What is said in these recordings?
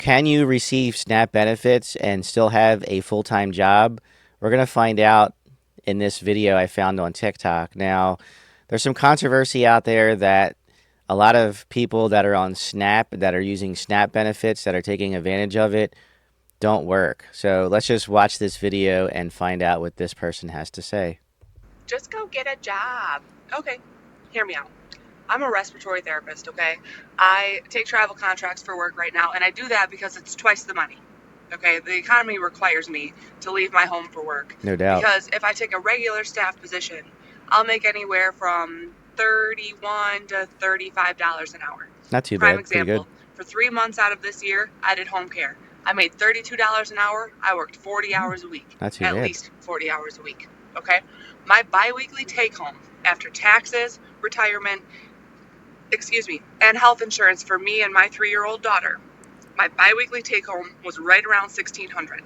Can you receive SNAP benefits and still have a full-time job? We're going to find out in this video I found on TikTok. Now, there's some controversy out there that a lot of people that are on SNAP, that are using SNAP benefits, that are taking advantage of it, don't work. So let's just watch this video and find out what this person has to say. Just go get a job. Okay, hear me out. I'm a respiratory therapist, okay? I take travel contracts for work right now, and I do that because it's twice the money. Okay, the economy requires me to leave my home for work. No doubt. Because if I take a regular staff position, I'll make anywhere from $31 to $35 an hour. Not too Prime bad. Pretty good. example, for 3 months out of this year, I did home care. I made $32 an hour. I worked 40 hours a week. Not too At bad. least 40 hours a week. Okay? My biweekly take home after taxes, retirement, and health insurance for me and my 3-year-old daughter, my biweekly take home was right around $1,600.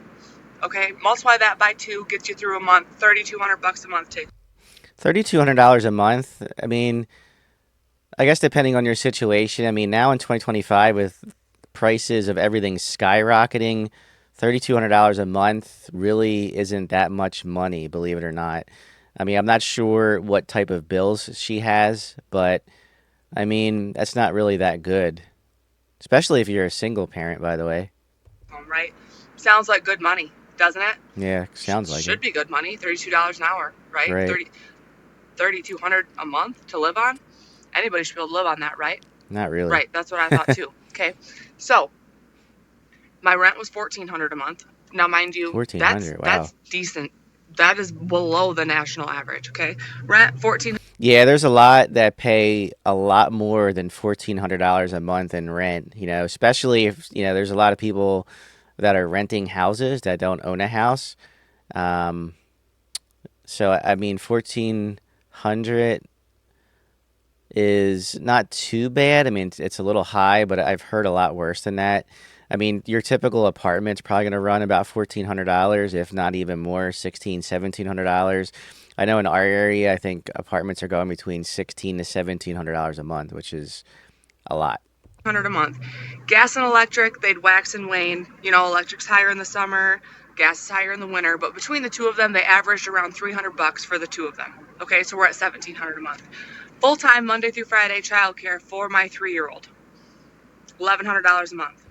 Okay? Multiply that by 2, gets you through a month, $3,200 a month take. $3,200 a month. I mean, I guess depending on your situation. I mean, now in 2025, with prices of everything skyrocketing, $3,200 a month really isn't that much money, believe it or not. I mean, I'm not sure what type of bills she has, but I mean, that's not really that good, especially if you're a single parent, by the way. Home, right? Sounds like good money, doesn't it? Yeah, sounds like it. Should be good money, $32 an hour, right? Right. 3,200 a month to live on. Anybody should be able to live on that, right? Not really. Right, that's what I thought too. Okay, so my rent was $1,400 a month. Now, mind you, 1,400. Wow. that's decent. That is below the national average. Okay, rent 14. Yeah, there's a lot that pay a lot more than $1,400 a month in rent, especially if, there's a lot of people that are renting houses that don't own a house. Um, so I mean, 1,400 is not too bad. I mean, it's a little high, but I've heard a lot worse than that. I mean, your typical apartment's probably going to run about $1,400, if not even more, $1,700. I know in our area, I think apartments are going between $1,600 to $1,700 a month, which is a lot. $100 a month. Gas and electric, they'd wax and wane. Electric's higher in the summer, gas is higher in the winter, but between the two of them, they averaged around $300 for the two of them. Okay, so we're at $1,700 a month. Full-time Monday through Friday childcare for my 3-year-old, $1,100 a month.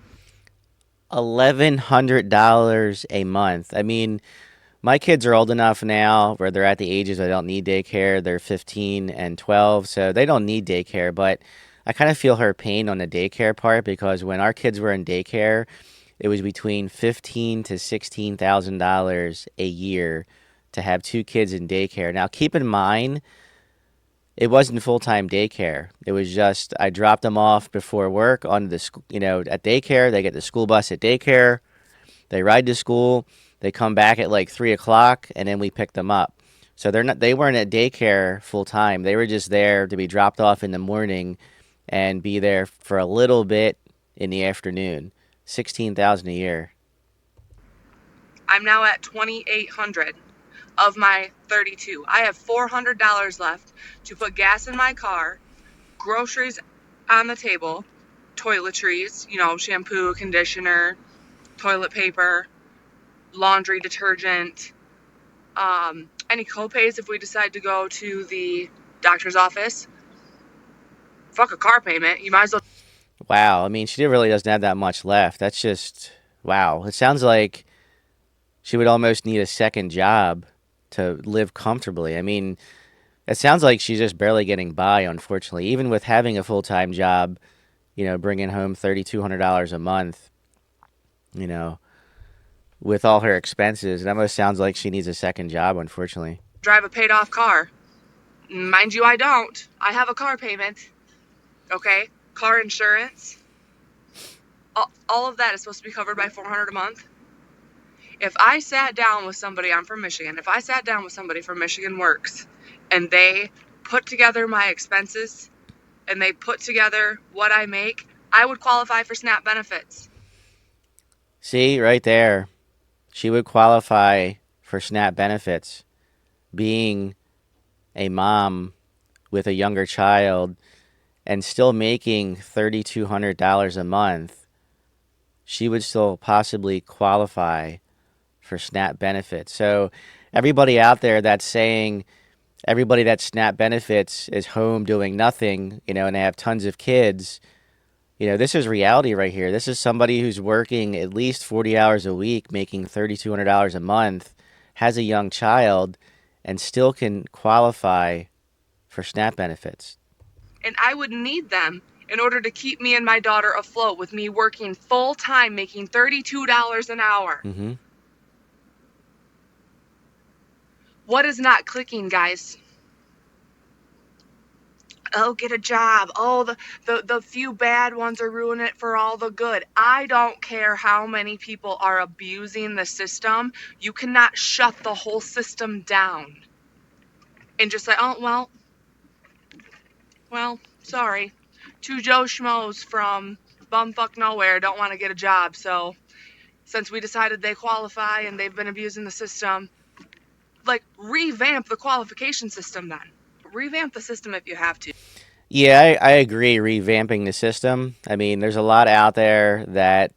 $1,100 a month. I mean, my kids are old enough now where they're at the ages where they don't need daycare. They're 15 and 12, so they don't need daycare. But I kind of feel her pain on the daycare part, because when our kids were in daycare, it was between $15,000 to $16,000 a year to have two kids in daycare. Now, keep in mind, it wasn't full-time daycare. It was just I dropped them off before work on the school, at daycare. They get the school bus at daycare. They ride to school. They come back at like 3 o'clock, and then we pick them up. So they weren't at daycare full time. They were just there to be dropped off in the morning and be there for a little bit in the afternoon. 16,000 a year. I'm now at 2,800 of my 32. I have $400 left to put gas in my car, groceries on the table, toiletries, shampoo, conditioner, toilet paper, laundry detergent, any copays if we decide to go to the doctor's office. Fuck a car payment. You might as well. Wow. I mean, she really doesn't have that much left. That's just, wow. It sounds like she would almost need a second job to live comfortably. I mean, it sounds like she's just barely getting by, unfortunately. Even with having a full-time job, bringing home $3,200 a month, you know, with all her expenses, it almost sounds like she needs a second job, unfortunately. Drive a paid off car. Mind you, I don't. I have a car payment. Okay? Car insurance. All of that is supposed to be covered by $400 a month. If I sat down with somebody, I'm from Michigan, if I sat down with somebody from Michigan Works and they put together my expenses and they put together what I make, I would qualify for SNAP benefits. See, right there. She would qualify for SNAP benefits. Being a mom with a younger child and still making $3,200 a month. she would still possibly qualify for SNAP benefits. So everybody out there that's saying everybody that SNAP benefits is home doing nothing, and they have tons of kids, this is reality right here. This is somebody who's working at least 40 hours a week, making $3,200 a month, has a young child, and still can qualify for SNAP benefits. And I would need them in order to keep me and my daughter afloat with me working full time, making $32 an hour. Hmm. What is not clicking, guys? Oh, get a job. Oh, the few bad ones are ruining it for all the good. I don't care how many people are abusing the system. You cannot shut the whole system down and just say, oh, well, sorry. Two Joe Schmoes from bumfuck nowhere don't want to get a job, so since we decided they qualify and they've been abusing the system, like, revamp the qualification system then. Revamp the system if you have to. Yeah, I agree. Revamping the system. I mean, there's a lot out there that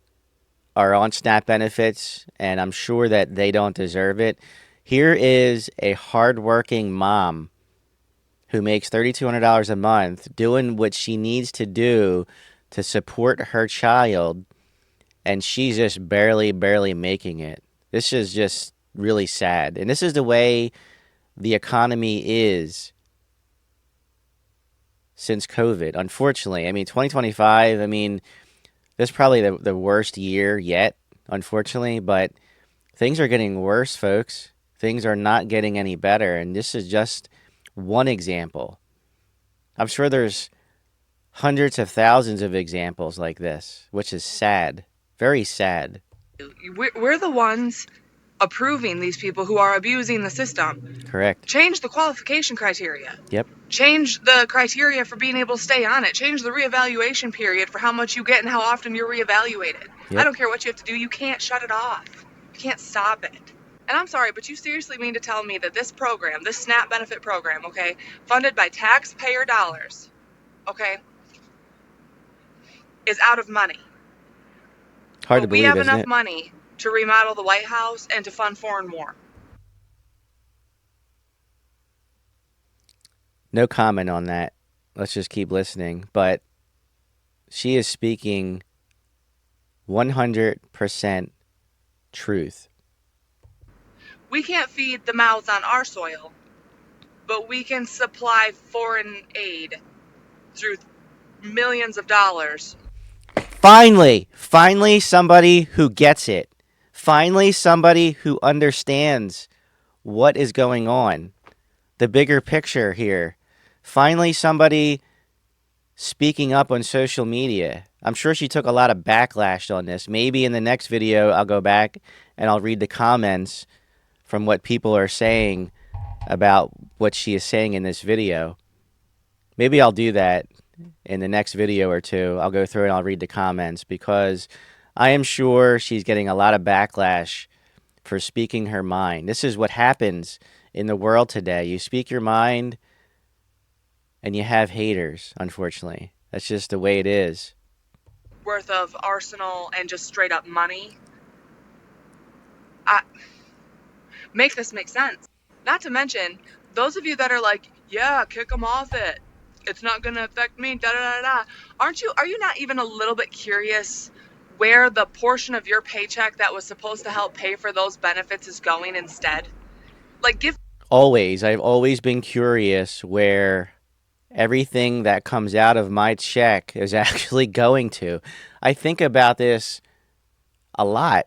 are on SNAP benefits, and I'm sure that they don't deserve it. Here is a hardworking mom who makes $3,200 a month doing what she needs to do to support her child, and she's just barely making it. This is just really sad. And this is the way the economy is since COVID, unfortunately. I mean, 2025, I mean, this is probably the worst year yet, unfortunately, but things are getting worse, folks. Things are not getting any better, and this is just one example. I'm sure there's hundreds of thousands of examples like this, which is sad, very sad. We're the ones approving these people who are abusing the system. Correct. Change the qualification criteria. Yep. Change the criteria for being able to stay on it. Change the reevaluation period for how much you get and how often you're reevaluated. I Yep. don't care what you have to do. You can't shut it off. You can't stop it. And I'm sorry, but you seriously mean to tell me that this program, this SNAP benefit program, okay, funded by taxpayer dollars, okay, is out of money. Hard to But we believe, have isn't enough it? money to remodel the White House and to fund foreign war. No comment on that. Let's just keep listening. But she is speaking 100% truth. We can't feed the mouths on our soil, but we can supply foreign aid through millions of dollars. Finally, somebody who gets it. Finally, somebody who understands what is going on. The bigger picture here. Finally, somebody speaking up on social media. I'm sure she took a lot of backlash on this. Maybe in the next video, I'll go back and I'll read the comments from what people are saying about what she is saying in this video. Maybe I'll do that in the next video or two. I'll go through and I'll read the comments because I am sure she's getting a lot of backlash for speaking her mind. This is what happens in the world today. You speak your mind and you have haters, unfortunately. That's just the way it is. Worth of arsenal and just straight up money. Make this make sense. Not to mention, those of you that are like, yeah, kick them off it. It's not going to affect me, da da da da. Are you not even a little bit curious where the portion of your paycheck that was supposed to help pay for those benefits is going instead? Like, I've always been curious where everything that comes out of my check is actually going to. I think about this a lot.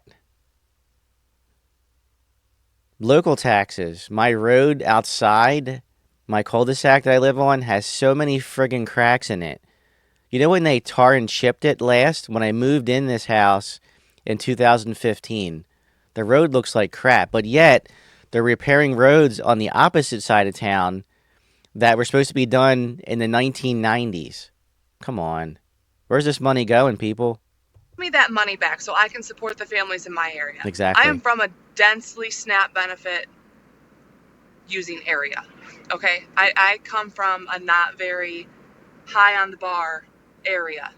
Local taxes. My road outside my cul-de-sac that I live on has so many friggin' cracks in it. You know when they tar and chipped it last? When I moved in this house in 2015. The road looks like crap, but yet they're repairing roads on the opposite side of town that were supposed to be done in the 1990s. Come on. Where's this money going, people? me that money back so I can support the families in my area. Exactly. I am from a densely SNAP benefit using area. Okay? I come from a not very high on the bar area.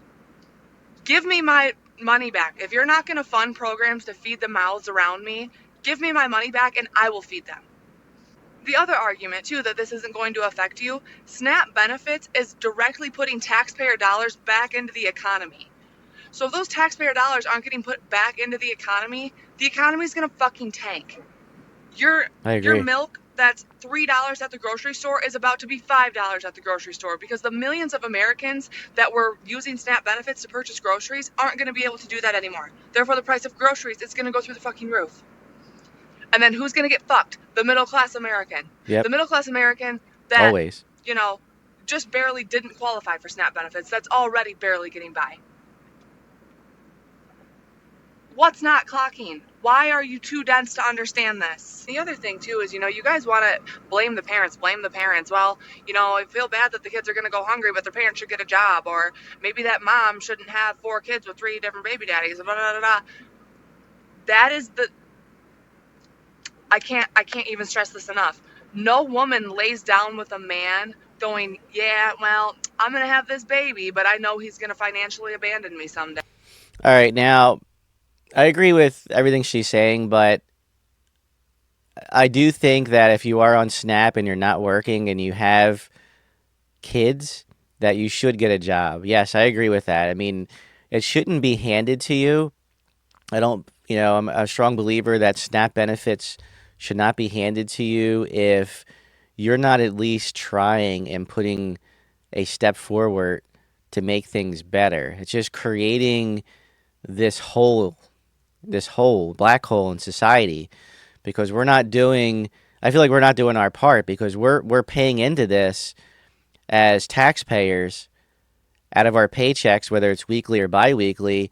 Give me my money back. If you're not going to fund programs to feed the mouths around me, give me my money back and I will feed them. The other argument, too, that this isn't going to affect you, SNAP benefits is directly putting taxpayer dollars back into the economy. So if those taxpayer dollars aren't getting put back into the economy is going to fucking tank. Your I your agree. milk that's $3 at the grocery store is about to be $5 at the grocery store because the millions of Americans that were using SNAP benefits to purchase groceries aren't going to be able to do that anymore. Therefore, the price of groceries is going to go through the fucking roof. And then who's going to get fucked? The middle class American. Yep. The middle class American that, Always. you know, just barely didn't qualify for SNAP benefits, that's already barely getting by. What's not clocking? Why are you too dense to understand this? The other thing, too, is, you guys want to blame the parents, Well, I feel bad that the kids are going to go hungry, but their parents should get a job. Or maybe that mom shouldn't have 4 kids with 3 different baby daddies. Blah, blah, blah, blah. That is I can't even stress this enough. No woman lays down with a man going, yeah, well, I'm going to have this baby, but I know he's going to financially abandon me someday. All right, now I agree with everything she's saying, but I do think that if you are on Snap and you're not working and you have kids, that you should get a job. Yes, I agree with that. I mean, it shouldn't be handed to you. I don't, I'm a strong believer that SNAP benefits should not be handed to you if you're not at least trying and putting a step forward to make things better. It's just creating this hole, this hole, black hole in society because we're not doing. I feel like we're not doing our part because we're paying into this as taxpayers out of our paychecks, whether it's weekly or biweekly.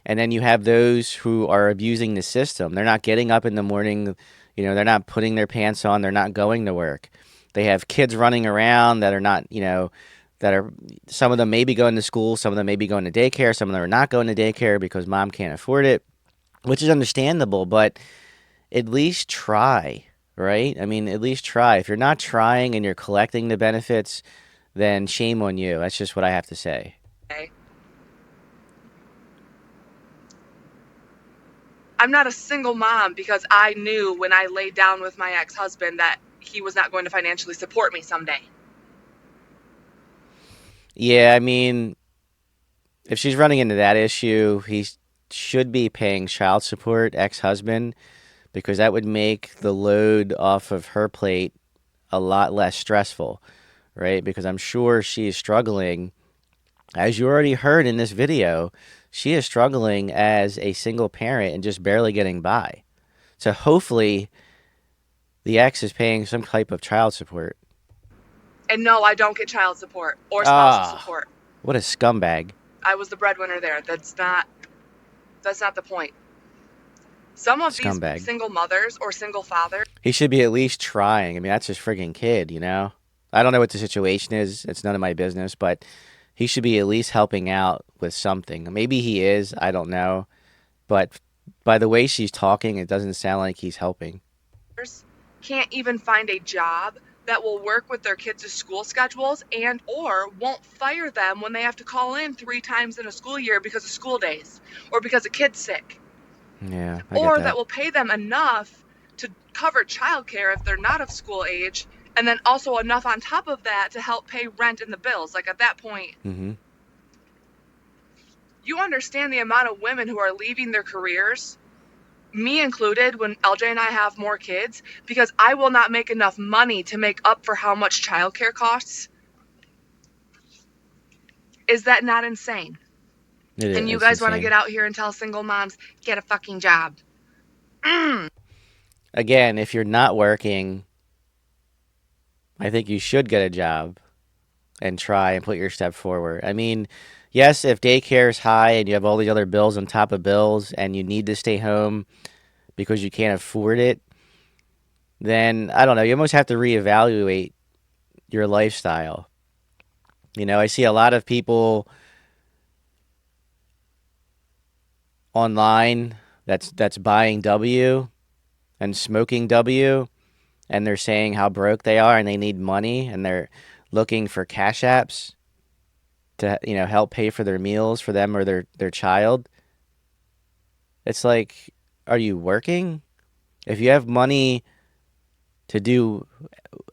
And then you have those who are abusing the system. They're not getting up in the morning, they're not putting their pants on, they're not going to work. They have kids running around that are not, that are some of them may be going to school, some of them may be going to daycare, some of them are not going to daycare because mom can't afford it, which is understandable, but at least try, right? I mean, at least try. If you're not trying and you're collecting the benefits, then shame on you. That's just what I have to say. I'm not a single mom because I knew when I laid down with my ex-husband that he was not going to financially support me someday. Yeah, I mean, if she's running into that issue, he should be paying child support, ex-husband, because that would make the load off of her plate a lot less stressful, right? Because I'm sure she is struggling, as you already heard in this video, she is struggling as a single parent and just barely getting by. So hopefully the ex is paying some type of child support. And no, I don't get child support or spousal Ah, support. what a scumbag. I was the breadwinner there. That's not the point. Some of these Scumbag. single mothers or single fathers. He should be at least trying. I mean, that's his friggin' kid. I don't know what the situation is. It's none of my business, but he should be at least helping out with something. Maybe he is. I don't know. But by the way she's talking, it doesn't sound like he's helping. Can't even find a job that will work with their kids' school schedules and or won't fire them when they have to call in 3 times in a school year because of school days or because a kid's sick. Yeah, I get Or that that. will pay them enough to cover childcare if they're not of school age, and then also enough on top of that to help pay rent and the bills. Like at that point, Mm-hmm. you understand the amount of women who are leaving their careers, me included, when LJ and I have more kids, because I will not make enough money to make up for how much childcare costs. Is that not insane? It is. And you It's guys want to get insane. out here and tell single moms, get a fucking job. Again, if you're not working, I think you should get a job and try and put your step forward. I mean, yes, if daycare is high and you have all these other bills on top of bills and you need to stay home because you can't afford it, then I don't know. You almost have to reevaluate your lifestyle. I see a lot of people online that's buying W and smoking W, and they're saying how broke they are and they need money and they're looking for cash apps to help pay for their meals for them or their child. It's like, are you working? If you have money to do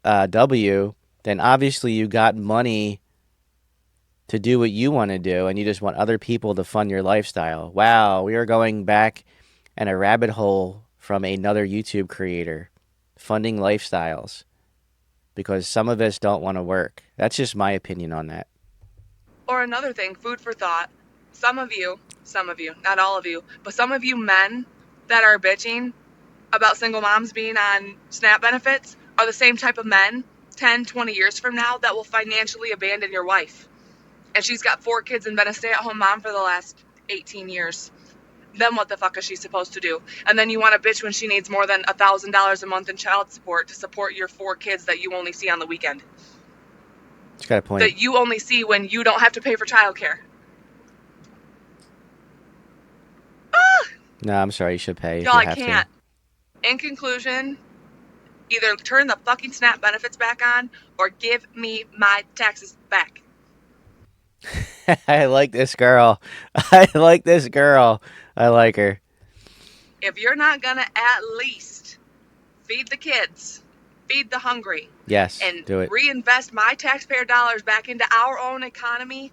W, then obviously you got money to do what you want to do, and you just want other people to fund your lifestyle. Wow, we are going back in a rabbit hole from another YouTube creator, funding lifestyles, because some of us don't want to work. That's just my opinion on that. Or another thing, food for thought. Some of you, not all of you, but some of you men that are bitching about single moms being on SNAP benefits are the same type of men 10, 20 years from now that will financially abandon your wife. And she's got 4 kids and been a stay-at-home mom for the last 18 years. Then what the fuck is she supposed to do? And then you want to bitch when she needs more than $1,000 a month in child support to support your 4 kids that you only see on the weekend. It's got a point. That you only see when you don't have to pay for childcare. No, I'm sorry. You should pay if Y'all, you I have can't. In conclusion, either turn the fucking SNAP benefits back on or give me my taxes back. to. I like this girl. I like this girl. I like her. If you're not gonna at least feed the kids, feed the hungry, Yes, and do it. reinvest my taxpayer dollars back into our own economy,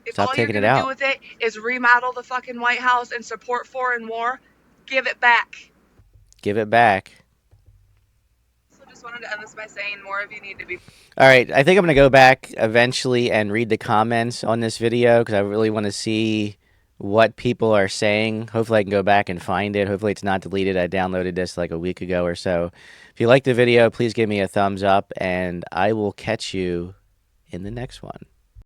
if Stop all you're taking it gonna do out. with it is remodel the fucking White House and support foreign war, give it back. Give it back. So just wanted to end this by saying more of you need to be. All right, I think I'm gonna go back eventually and read the comments on this video because I really want to see what people are saying. Hopefully, I can go back and find it. Hopefully, it's not deleted. I downloaded this like a week ago or so. If you like the video, please give me a thumbs up, and I will catch you in the next one.